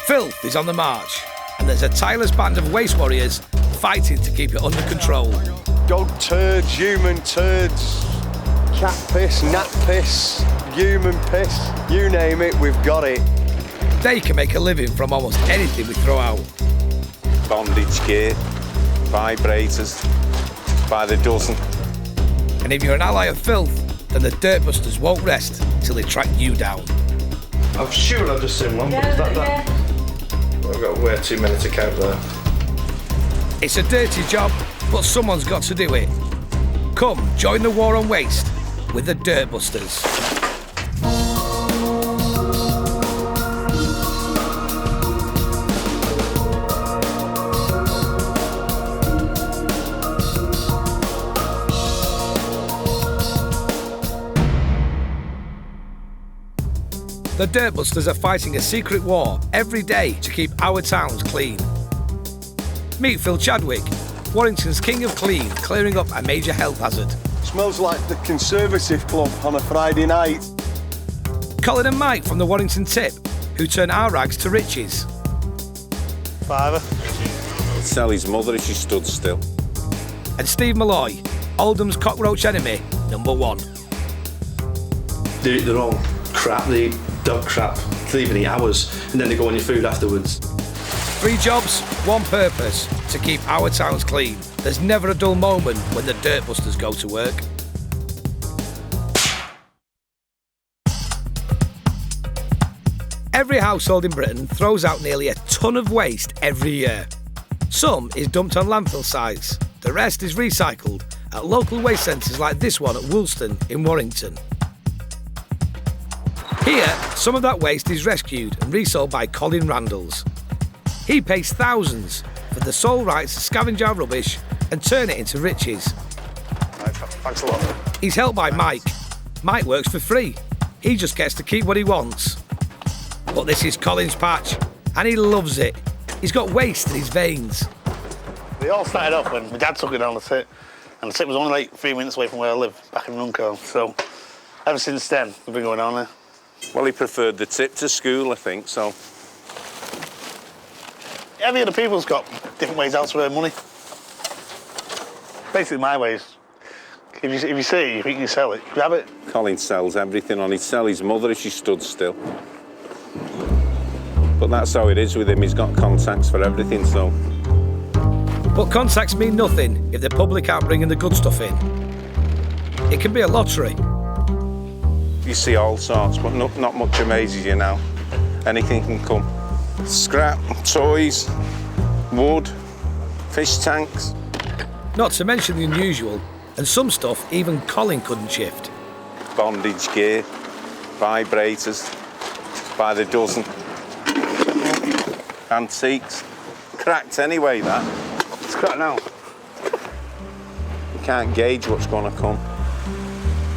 Filth is on the march, and there's a tireless band of waste warriors fighting to keep it under control. Dog turds, human turds, cat piss, gnat piss, human piss, you name it, we've got it. They can make a living from almost anything we throw out. Bondage gear, vibrators, by the dozen. And if you're an ally of filth, then the Dirtbusters won't rest till they track you down. I'm sure I've just seen one, but is that? I've got way too many to count there. It's a dirty job, but someone's got to do it. Come, join the war on waste with the Dirtbusters. The Dirtbusters are fighting a secret war every day to keep our towns clean. Meet Phil Chadwick, Warrington's king of clean, clearing up a major health hazard. Smells like the Conservative Club on a Friday night. Colin and Mike from the Warrington Tip, who turn our rags to riches. Fiver. Sell his mother if she stood still. And Steve Malloy, Oldham's cockroach enemy, #1. They eat their own crap, they eat dog crap, they even eat ours, and then they go on your food afterwards. 3 jobs, 1 purpose, to keep our towns clean. There's never a dull moment when the Dirtbusters go to work. Every household in Britain throws out nearly a ton of waste every year. Some is dumped on landfill sites, the rest is recycled at local waste centres like this one at Woolston in Warrington. Here, some of that waste is rescued and resold by Colin Randalls. He pays thousands for the sole rights to scavenge our rubbish and turn it into riches. Thanks a lot. He's helped by Mike. Mike works for free. He just gets to keep what he wants. But this is Colin's patch, and he loves it. He's got waste in his veins. They all started off when my dad took it down the tip, and the tip was only like 3 minutes away from where I live, back in Runcorn. So ever since then, we've been going down there. Well, he preferred the tip to school, I think, so. Every other people's got different ways out to earn money. Basically, my ways. If you see it, you think you sell it, grab it. Colin sells everything on. He'd sell his mother if she stood still. But that's how it is with him. He's got contacts for everything, so. But contacts mean nothing if the public aren't bringing the good stuff in. It can be a lottery. You see all sorts, but not much amazes you now. Anything can come. Scrap, toys, wood, fish tanks. Not to mention the unusual, and some stuff even Colin couldn't shift. Bondage gear, vibrators, by the dozen. Antiques. Cracked anyway, that. It's cracked now. You can't gauge what's going to come.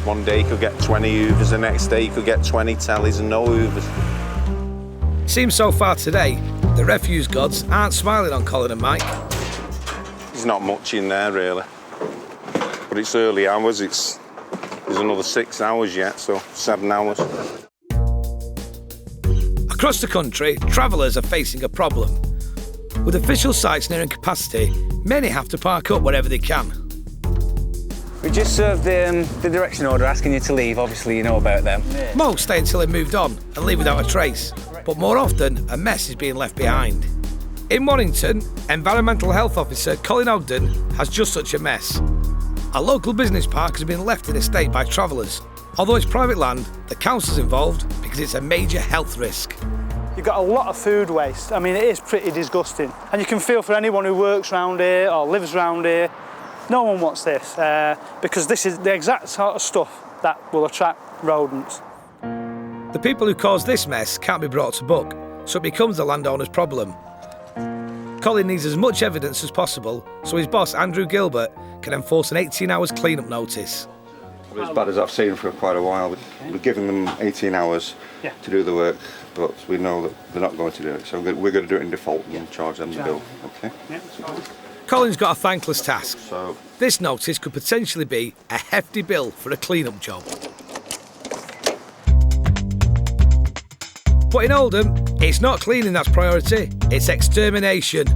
One day you could get 20 hoovers, the next day you could get 20 tallies and no hoovers. Seems so far today, the refuse gods aren't smiling on Colin and Mike. There's not much in there, really. But it's early hours, there's another 6 hours yet, so 7 hours. Across the country, travellers are facing a problem. With official sites nearing capacity, many have to park up wherever they can. We just served the direction order asking you to leave. Obviously, you know about them. Most stay until they've moved on and leave without a trace, but more often, a mess is being left behind. In Warrington, Environmental Health Officer Colin Ogden has just such a mess. A local business park has been left in a state by travellers. Although it's private land, the council's involved because it's a major health risk. You've got a lot of food waste. I mean, it is pretty disgusting. And you can feel for anyone who works around here or lives around here, no one wants this because this is the exact sort of stuff that will attract rodents. The people who cause this mess can't be brought to book, so it becomes the landowner's problem. Colin needs as much evidence as possible so his boss, Andrew Gilbert, can enforce an 18 hours clean-up notice. As bad as I've seen for quite a while, we're giving them 18 hours to do the work, but we know that they're not going to do it, so we're going to do it in default and charge them the bill. Okay? Colin's got a thankless task. This notice could potentially be a hefty bill for a clean-up job. But in Oldham, It's not cleaning that's priority, it's extermination.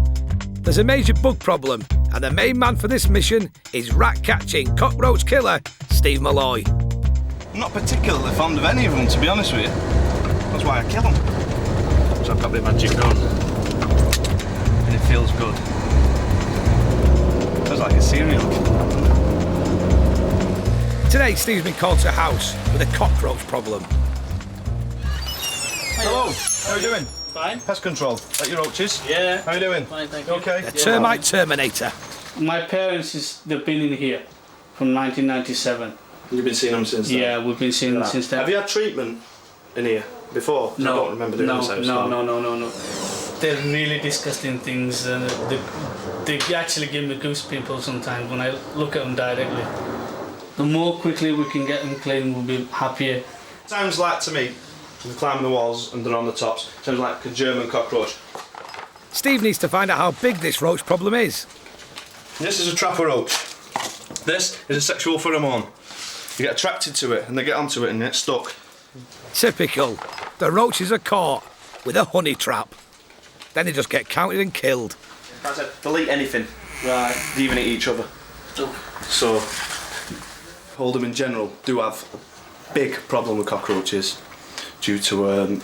There's a major bug problem, and the main man for this mission is rat-catching cockroach killer Steve Malloy. I'm not particularly fond of any of them, to be honest with you. That's why I kill them. So I've got the magic gun. And it feels good. Feels like a cereal. Today, Steve's been called to a house with a cockroach problem. Hello, how are you doing? Fine. Pest control, at your roaches? Yeah. How are you doing? Fine, thank You you. okay? The termite terminator. My parents, they've been in here from 1997. You've been seeing them since then? Yeah, we've been seeing them since then. Have you had treatment in here before? No. I don't remember doing this house. No. They're really disgusting things. They actually give me goose pimples sometimes when I look at them directly. The more quickly we can get them clean, we'll be happier. Sounds like to me, they're climbing the walls and they're on the tops, sounds like a German cockroach. Steve needs to find out how big this roach problem is. This is a trapper roach. This is a sexual pheromone. You get attracted to it and they get onto it and get stuck. Typical. The roaches are caught with a honey trap. Then they just get counted and killed. That's it. They'll eat anything. Right. They even eat each other. So, Oldham in general do have a big problem with cockroaches due to,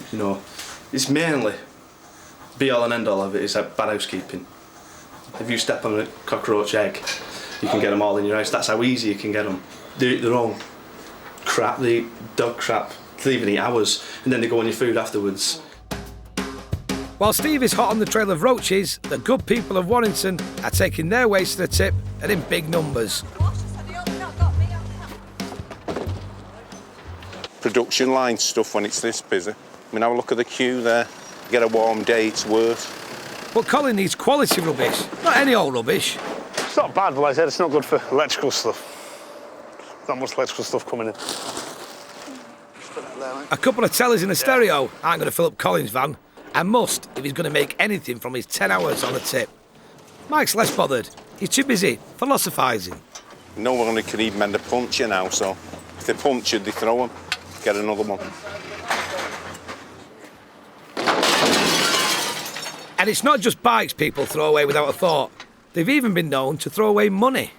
it's mainly, be all and end all of it is like bad housekeeping. If you step on a cockroach egg, you can get them all in your house. That's how easy you can get them. They eat their own crap, they eat dog crap, they even eat ours, and then they go on your food afterwards. While Steve is hot on the trail of roaches, the good people of Warrington are taking their waste to the tip and in big numbers. Production line stuff when it's this busy. I mean, have a look at the queue there. You get a warm day, it's worse. But Colin needs quality rubbish, not any old rubbish. It's not bad, but like I said, it's not good for electrical stuff. Not much electrical stuff coming in. A couple of tellers in a stereo aren't going to fill up Colin's van, and must if he's going to make anything from his 10 hours on the tip. Mike's less bothered. He's too busy philosophising. No one can even mend a puncture now, so if they punch you, they throw them. Get another one. And it's not just bikes people throw away without a thought. They've even been known to throw away money.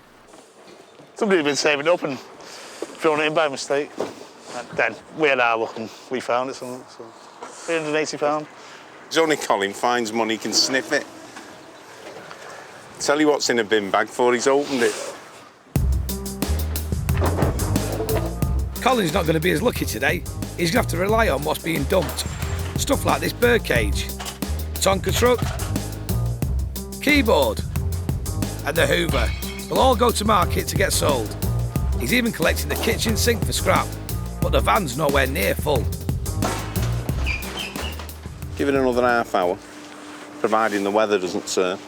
Somebody had been saving it up and thrown it in by mistake. And then we had our luck and we found it something. So £380. It's only Colin finds money, he can sniff it. Tell you what's in a bin bag before he's opened it. Colin's not going to be as lucky today. He's going to have to rely on what's being dumped. Stuff like this birdcage, Tonka truck, keyboard, and the Hoover will all go to market to get sold. He's even collecting the kitchen sink for scrap, but the van's nowhere near full. Give it another half hour, providing the weather doesn't turn.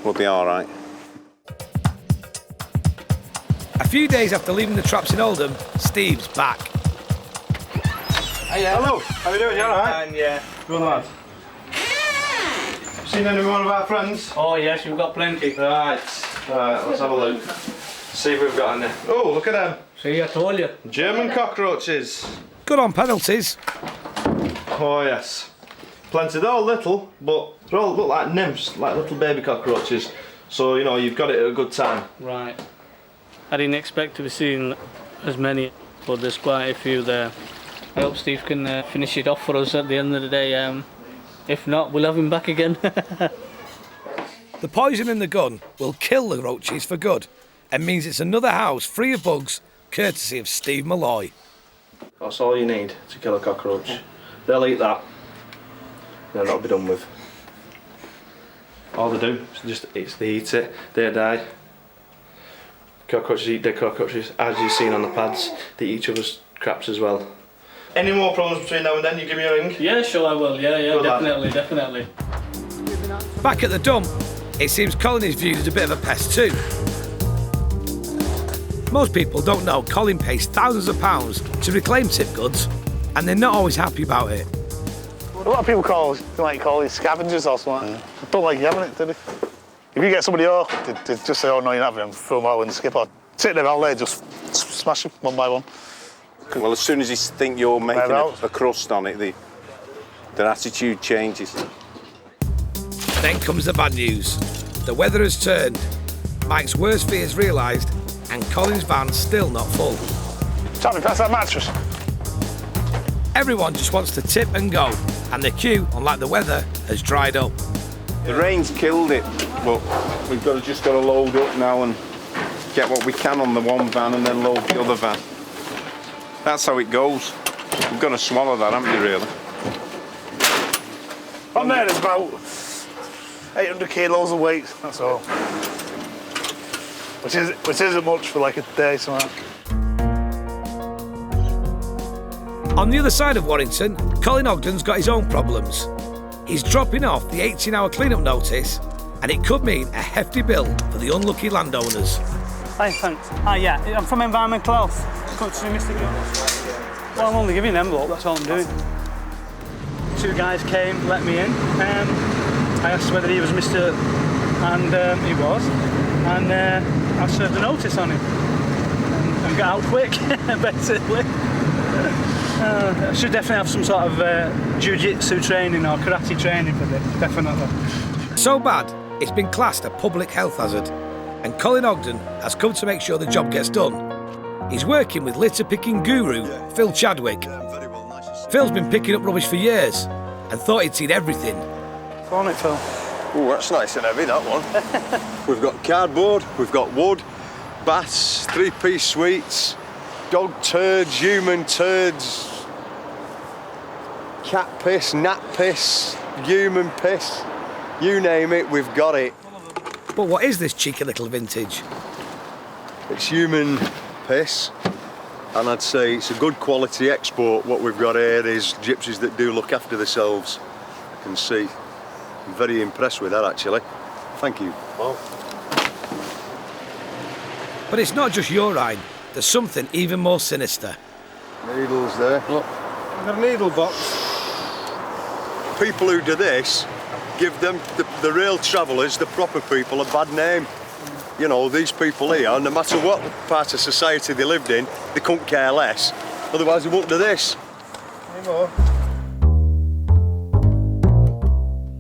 We'll be all right. A few days after leaving the traps in Oldham, Steve's back. Hey, hello, how are you doing? You alright? Yeah. Good lad. Seen any one of our friends? Oh yes, we've got plenty. Right, let's have a look. See if we've got any. Oh, look at them. See, I told you. German cockroaches. Good on penalties. Oh yes. Plenty. They're all little, but they all look like nymphs, like little baby cockroaches. So, you've got it at a good time. Right. I didn't expect to be seeing as many, but there's quite a few there. I hope Steve can finish it off for us at the end of the day. If not, we'll have him back again. The poison in the gun will kill the roaches for good and means it's another house free of bugs, courtesy of Steve Malloy. That's all you need to kill a cockroach. They'll eat that, then that'll be done with. All they do is they eat it, they die. Cockroaches eat dead cockroaches, as you've seen on the pads. They eat each other's craps as well. Any more problems between now and then, you give me a ring? Yeah, sure I will. Yeah, Good definitely, lad. definitely. Back at the dump, it seems Colin is viewed as a bit of a pest too. Most people don't know Colin pays thousands of pounds to reclaim tip goods, and they're not always happy about it. A lot of people call these scavengers or something. I don't like you having it, do they? If you get somebody off, they just say, oh no, you're not having them, throw them all in the skip, or sit there all day, just smash them one by one. Well, as soon as you think you're making a crust on it, they their attitude changes. Then comes the bad news. The weather has turned, Mike's worst fears realised, and Colin's van's still not full. Tommy, pass that mattress. Everyone just wants to tip and go, and the queue, unlike the weather, has dried up. The rain's killed it, but we've just got to load up now and get what we can on the one van and then load the other van. That's how it goes. We've got to swallow that, haven't we, really? On there is about 800 kilos of weight, that's all. Which isn't much for like a day, something. On the other side of Warrington, Colin Ogden's got his own problems. He's dropping off the 18-hour clean-up notice, and it could mean a hefty bill for the unlucky landowners. Hi, thanks. Yeah, I'm from Environmental Health. Come to see Mr. Jones. Well, I'm only giving an envelope, that's all I'm doing. 2 guys came, let me in. I asked whether he was Mr. and he was. And I served a notice on him. And got out quick, basically. I should definitely have some sort of jiu-jitsu training or karate training for this, definitely. So bad, it's been classed a public health hazard, and Colin Ogden has come to make sure the job gets done. He's working with litter-picking guru Phil Chadwick. Phil's been picking up rubbish for years and thought he'd seen everything. Go on it, Phil. Oh, that's nice and heavy, that one. We've got cardboard, we've got wood, baths, 3-piece suites, dog turds, human turds, cat piss, nat piss, human piss, you name it, we've got it. But what is this cheeky little vintage? It's human piss, and I'd say it's a good quality export. What we've got here is gypsies that do look after themselves. I can see. I'm very impressed with that, actually. Thank you. Well. But it's not just urine. There's something even more sinister. Needles there. Look, I've got a needle box. People who do this give them, the real travellers, the proper people, a bad name. You know, these people here, no matter what part of society they lived in, they couldn't care less. Otherwise they wouldn't do this. Any more?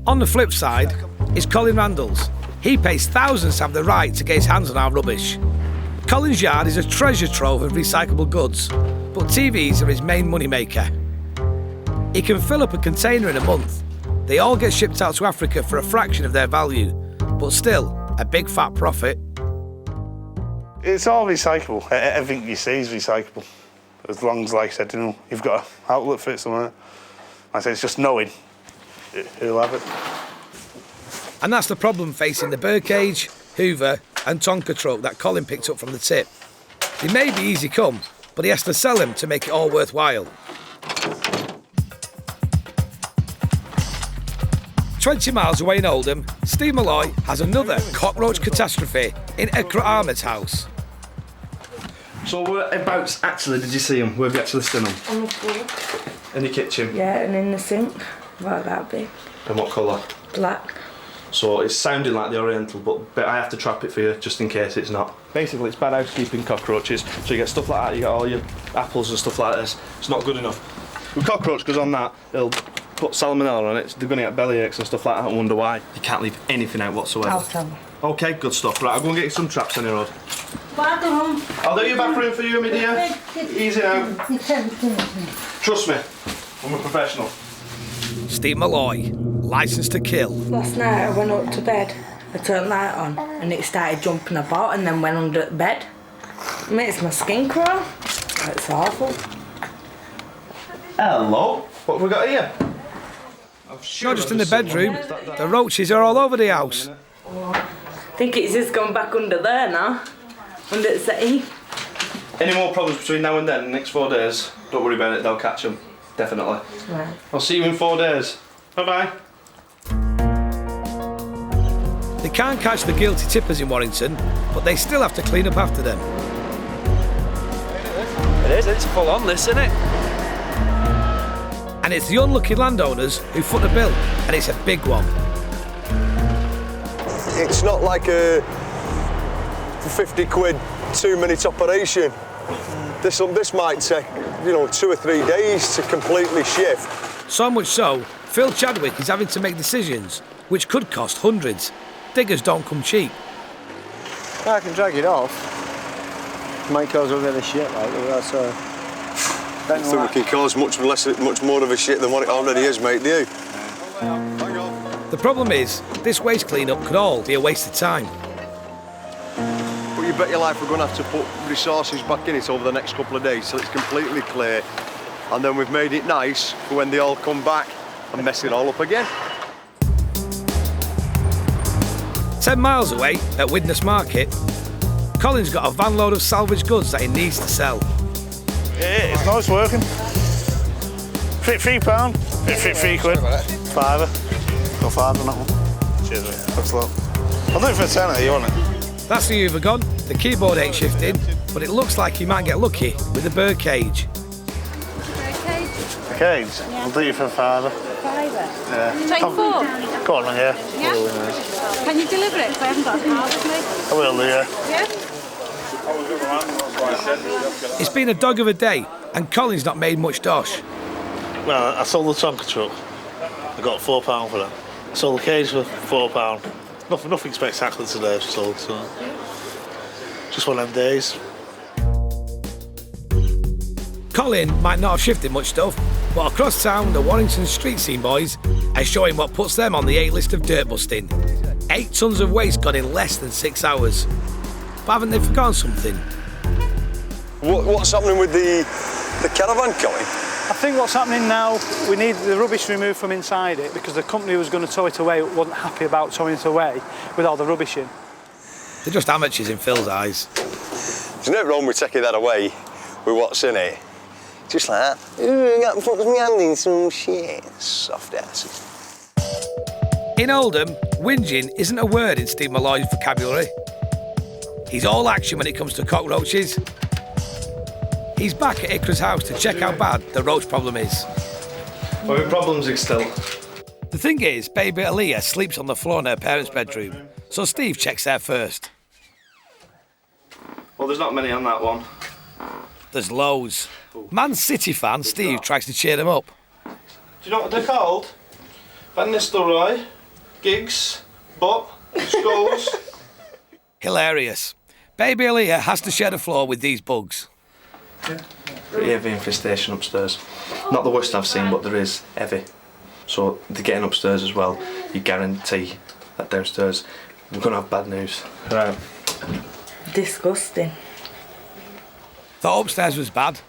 On the flip side is Colin Randall's. He pays thousands to have the right to get his hands on our rubbish. Colin's yard is a treasure trove of recyclable goods, but TVs are his main moneymaker. He can fill up a container in a month. They all get shipped out to Africa for a fraction of their value, but still a big fat profit. It's all recyclable. Everything you see is recyclable. As long as, like I said, you know, you've got an outlet for it somewhere. Like I said, it's just knowing who'll have it. And that's the problem facing the birdcage, Hoover and Tonka truck that Colin picked up from the tip. They may be easy come, but he has to sell them to make it all worthwhile. 20 miles away in Oldham, Steve Malloy has another cockroach catastrophe in Ekra Ahmed's house. So whereabouts actually did you see them? Where have you actually seen them? On the floor. In the kitchen? Yeah, and in the sink. About that big. And what colour? Black. So it's sounding like the Oriental, but I have to trap it for you just in case it's not. Basically, it's bad housekeeping cockroaches. So you get stuff like that, you get all your apples and stuff like this. It's not good enough. With cockroach goes on that, it'll put salmonella on it. They're going to get belly aches and stuff like that and wonder why. You can't leave anything out whatsoever. I'll tell them. Okay, good stuff. Right, I'll go and get you some traps on the road. Bathroom. I'll do your bathroom for you, my dear. Easy now. Trust me, I'm a professional. Steve Malloy, licensed to kill. Last night I went up to bed, I turned the light on and it started jumping about and then went under the bed. It makes my skin crawl. It's awful. Hello, what have we got here? Not just in the bedroom, the roaches are all over the house. I think it's just gone back under there now, under the settee. Any more problems between now and then, the next 4 days, don't worry about it, they'll catch them. Definitely. Right. I'll see you in 4 days. Bye-bye. They can't catch the guilty tippers in Warrington, but they still have to clean up after them. It is, it's full on this, isn't it? And it's the unlucky landowners who foot the bill, and it's a big one. It's not like a 50 quid 2-minute operation. This might take, 2 or 3 days to completely shift. So much so, Phil Chadwick is having to make decisions which could cost hundreds. Diggers don't come cheap. I can drag it off. Might cause a bit of shit, like, but that's I think we can cause much more of a shit than what it already is, mate, do you? Hang on. The problem is, this waste clean-up could all be a waste of time. But you bet your life we're going to have to put resources back in it over the next couple of days till it's completely clear. And then we've made it nice for when they all come back and mess it all up again. 10 miles away, at Widnes Market, Colin's got a van load of salvage goods that he needs to sell. Yeah, it's nice working. £3, £3 quid, £5. Got 5 on that one. Cheers, mate. Thanks a lot. I'll do it for a tenner, you want it? That's the Hoover gone. The keyboard ain't shifting, but it looks like he might get lucky with the bird cage. A cage? Yeah. I'll do it for £5. Yeah. Take 4? Go on, yeah. Yeah? Can you deliver it? Because I haven't got a car with me. I will do, yeah. Yeah? It's been a dog of a day, and Colin's not made much dosh. Well, I sold the Tonka truck. I got £4 for that. I sold the cage for £4. Nothing spectacular today I've sold, so just one of them days. Colin might not have shifted much stuff, but across town, the Warrington street scene boys are showing what puts them on the 8 list of dirt busting. 8 tons of waste gone in less than 6 hours. But haven't they forgotten something? What's happening with the caravan, Colin? I think what's happening now, we need the rubbish removed from inside it because the company who was going to tow it away wasn't happy about towing it away with all the rubbish in. They're just amateurs in Phil's eyes. There's no wrong with taking that away with what's in it. Just like that. Ooh, I got my hand in some shit. Soft asses. In Oldham, whinging isn't a word in Steve Malloy's vocabulary. He's all action when it comes to cockroaches. He's back at Ikra's house to check how bad the roach problem is. Well, the problems is still. The thing is, baby Aaliyah sleeps on the floor in her parents' bedroom, so Steve checks there first. Well, there's not many on that one. There's loads. Man City fan Steve tries to cheer them up. Do you know what they're called? Van Nistelrooy, gigs, butt, skulls. Hilarious. Baby Aaliyah has to share the floor with these bugs. Pretty heavy infestation upstairs. Not the worst I've seen, but there is heavy. So they're getting upstairs as well. You guarantee that downstairs we're going to have bad news. Right. Disgusting. Thought upstairs was bad.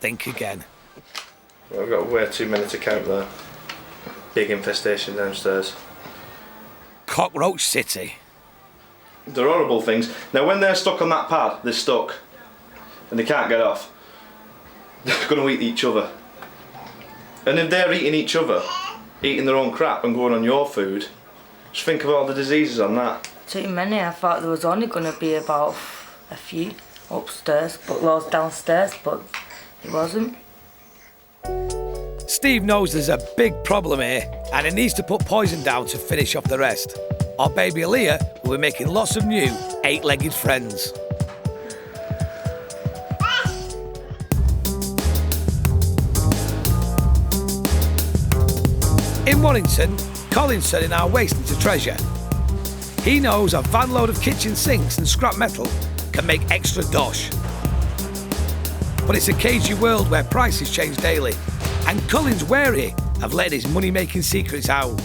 Think again. Well, I've got way too many to count there. Big infestation downstairs. Cockroach City. They're horrible things. Now when they're stuck on that pad, they're stuck. And they can't get off. They're going to eat each other. And if they're eating each other, eating their own crap and going on your food, just think of all the diseases on that. Too many. I thought there was only going to be about a few upstairs, but loads downstairs, but it wasn't. Steve knows there's a big problem here, and he needs to put poison down to finish off the rest. Or baby Aaliyah will be making lots of new 8-legged friends. In Warrington, Colin's turning our waste into treasure. He knows a van load of kitchen sinks and scrap metal can make extra dosh. But it's a cagey world where prices change daily, and Colin's wary of letting his money-making secrets out.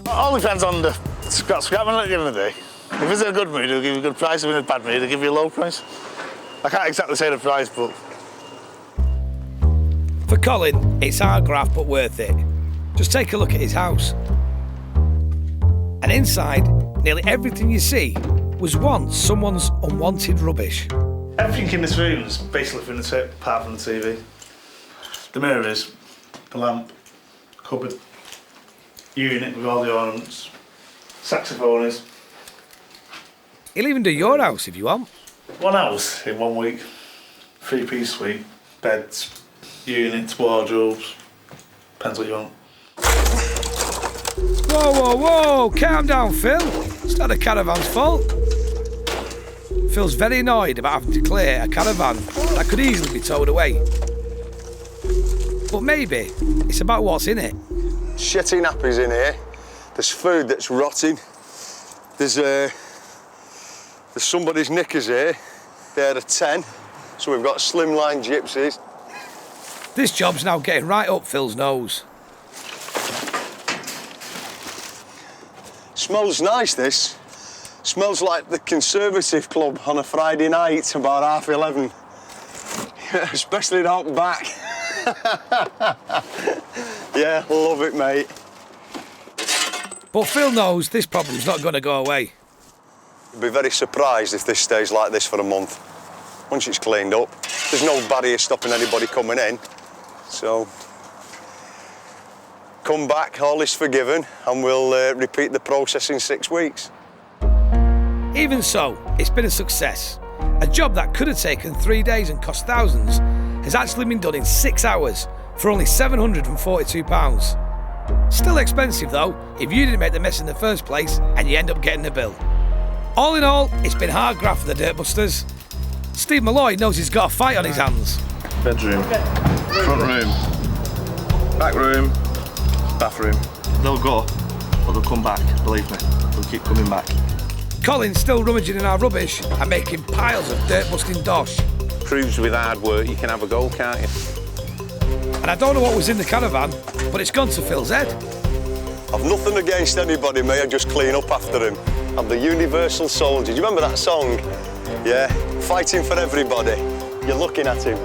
All depends on the scrap metal at the end of the day. If it's in a good mood, it'll give you a good price. If it's in a bad mood, it'll give you a low price. I can't exactly say the price, but... For Colin, it's hard graft but worth it. Just take a look at his house. And inside, nearly everything you see was once someone's unwanted rubbish. Everything in this room is basically from the tip, apart from the TV. The mirrors, the lamp, cupboard, unit with all the ornaments, saxophone is. He'll even do your house if you want. One house in 1 week. 3-piece suite, beds, units, wardrobes. Depends what you want. Whoa, whoa, whoa! Calm down, Phil. It's not the caravan's fault. Phil's very annoyed about having to clear a caravan that could easily be towed away. But maybe it's about what's in it. shitty nappies in here. There's food that's rotting. There's somebody's knickers here. They're a 10. So we've got slimline gypsies. This job's now getting right up Phil's nose. Smells nice, this. Smells like the Conservative Club on a Friday night about 11:30. Especially out back. Yeah, love it, mate. But Phil knows this problem's not going to go away. I'd be very surprised if this stays like this for a month. Once it's cleaned up, there's no barrier stopping anybody coming in. So, come back, all is forgiven, and we'll repeat the process in 6 weeks. Even so, it's been a success. A job that could have taken 3 days and cost thousands has actually been done in 6 hours for only £742. Still expensive though, if you didn't make the mess in the first place and you end up getting the bill. All in all, it's been hard graft for the Dirtbusters. Steve Malloy knows he's got a fight on his hands. Bedroom, front room, back room, bathroom. They'll go, but they'll come back, believe me. They'll keep coming back. Colin's still rummaging in our rubbish and making piles of dirt-busting dosh. Proves with hard work you can have a go, can't you? And I don't know what was in the caravan, but it's gone to Phil's head. I've nothing against anybody, mate. I just clean up after him. I'm the universal soldier. Do you remember that song? Yeah, fighting for everybody. You're looking at him.